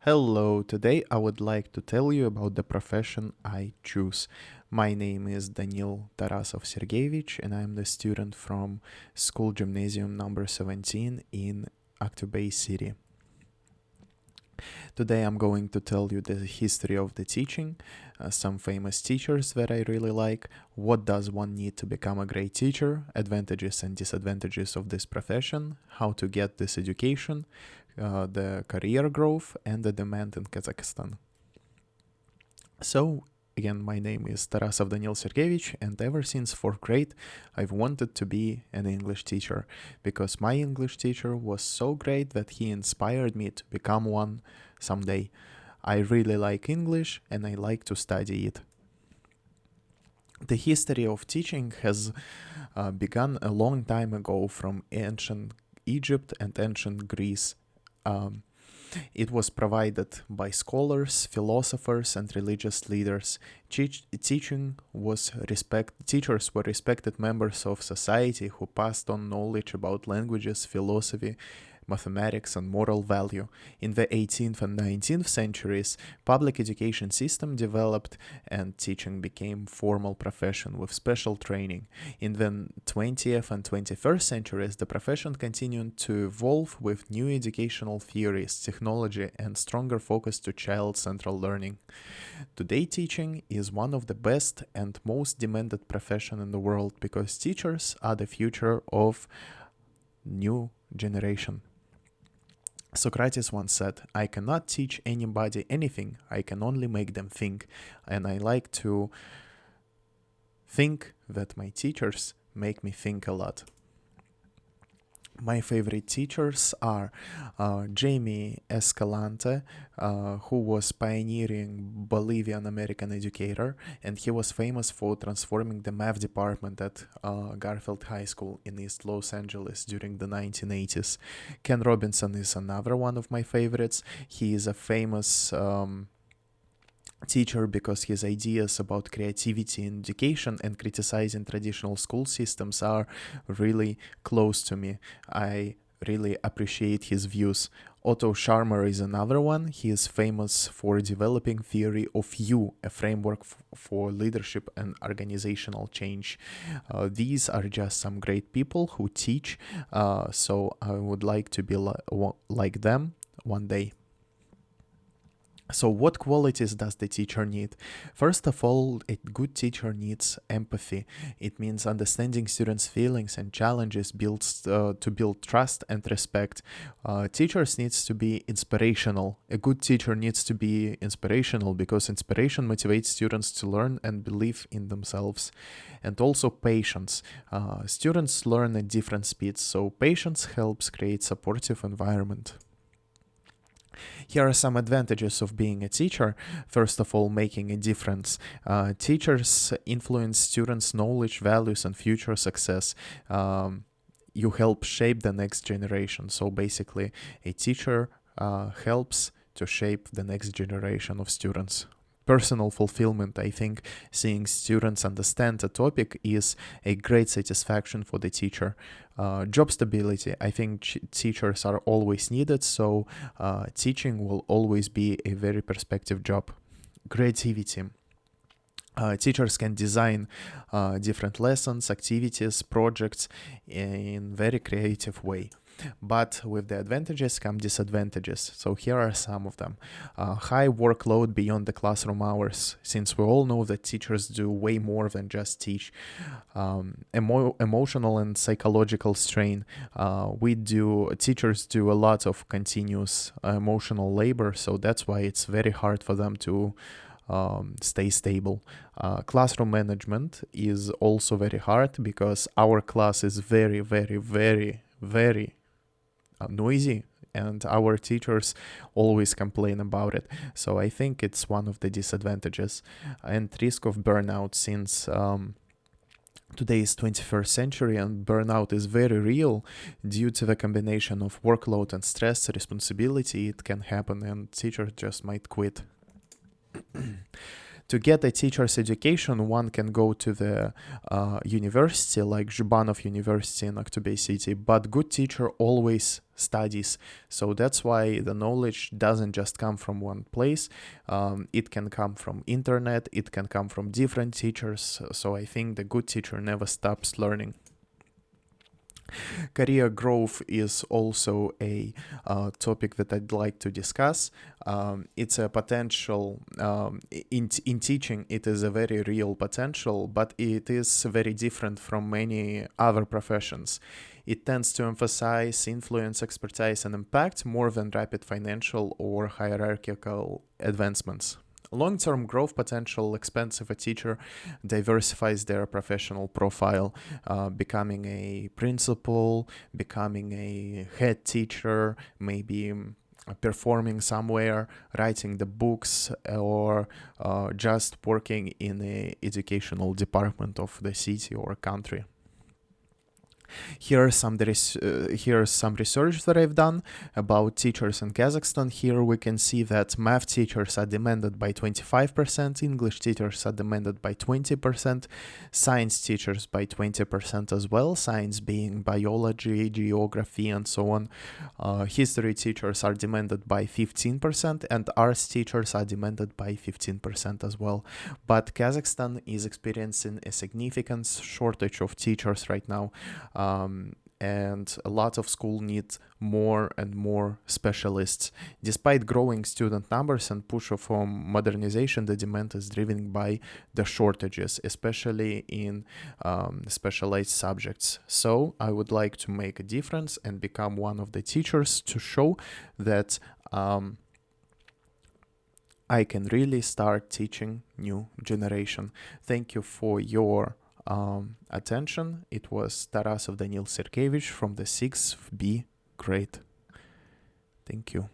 Hello, today I would like to tell you about the profession I choose. My name is Danil Tarasov and I'm the student from school gymnasium number 17 in Aktobe City. Today I'm going to tell you the history of the teaching, some famous teachers that I really like, what does one need to become a great teacher, advantages and disadvantages of this profession, how to get this education, the career growth and the demand in Kazakhstan. So, again, my name is Tarasov Danil and ever since 4th grade, I've wanted to be an English teacher because my English teacher was so great that he inspired me to become one someday. I really like English and I like to study it. The history of teaching has begun a long time ago from ancient Egypt and ancient Greece. It was provided by scholars, philosophers, and religious leaders. Teachers were respected members of society who passed on knowledge about languages, philosophy, mathematics, and moral value. In the 18th and 19th centuries, public education system developed and teaching became formal profession with special training. In the 20th and 21st centuries, the profession continued to evolve with new educational theories, technology, and stronger focus to child-central learning. Today, teaching is one of the best and most demanded profession in the world because teachers are the future of new generation. Socrates once said, "I cannot teach anybody anything, I can only make them think." And I like to think that my teachers make me think a lot. My favorite teachers are Jamie Escalante, who was pioneering Bolivian American educator, and he was famous for transforming the math department at Garfield High School in East Los Angeles during the 1980s. Ken Robinson is another one of my favorites. He is a famous teacher because his ideas about creativity in education and criticizing traditional school systems are really close to me. I really appreciate his views. Otto Scharmer is another one. He is famous for developing theory of you, a framework for leadership and organizational change. These are just some great people who teach, so I would like to be like them one day. So what qualities does the teacher need? First of all, a good teacher needs empathy. It means understanding students' feelings and challenges to build trust and respect. Teachers needs to be inspirational. A good teacher needs to be inspirational because inspiration motivates students to learn and believe in themselves. And also patience. Students learn at different speeds, so patience helps create supportive environment. Here are some advantages of being a teacher. First of all, making a difference. Teachers influence students' knowledge, values, and future success. You help shape the next generation. So basically, a teacher helps to shape the next generation of students. Personal fulfillment. I think seeing students understand a topic is a great satisfaction for the teacher. Job stability. I think teachers are always needed, so teaching will always be a very perspective job. Creativity. Teachers can design different lessons, activities, projects in very creative way. But with the advantages come disadvantages. So here are some of them. High workload beyond the classroom hours, since we all know that teachers do way more than just teach. Emotional and psychological strain. Teachers do a lot of continuous emotional labor, so that's why it's very hard for them to stay stable. Classroom management is also very hard because our class is very, very, very, very noisy, and our teachers always complain about it. So I think it's one of the disadvantages. And risk of burnout, since today is 21st century and burnout is very real due to the combination of workload and stress, responsibility, it can happen and teachers just might quit. To get a teacher's education, one can go to the university, like Zhubanov University in Aktobe City, but good teacher always studies. So that's why the knowledge doesn't just come from one place. It can come from internet, it can come from different teachers. So I think the good teacher never stops learning. Career growth is also a topic that I'd like to discuss. It's a potential, in teaching, it is a very real potential, but it is very different from many other professions. It tends to emphasize influence, expertise, and impact more than rapid financial or hierarchical advancements. Long-term growth potential expands if a teacher diversifies their professional profile, becoming a principal, becoming a head teacher, maybe performing somewhere, writing the books, or just working in the educational department of the city or country. Here's some research that I've done about teachers in Kazakhstan. Here we can see that math teachers are demanded by 25%, English teachers are demanded by 20%, science teachers by 20% as well, science being biology, geography, and so on. History teachers are demanded by 15%, and arts teachers are demanded by 15% as well. But Kazakhstan is experiencing a significant shortage of teachers right now. And a lot of schools need more and more specialists. Despite growing student numbers and push for modernization, the demand is driven by the shortages, especially in specialized subjects. So I would like to make a difference and become one of the teachers to show that I can really start teaching new generation. Thank you for your attention. It was Tarasov Danil from the 6th B grade. Thank you.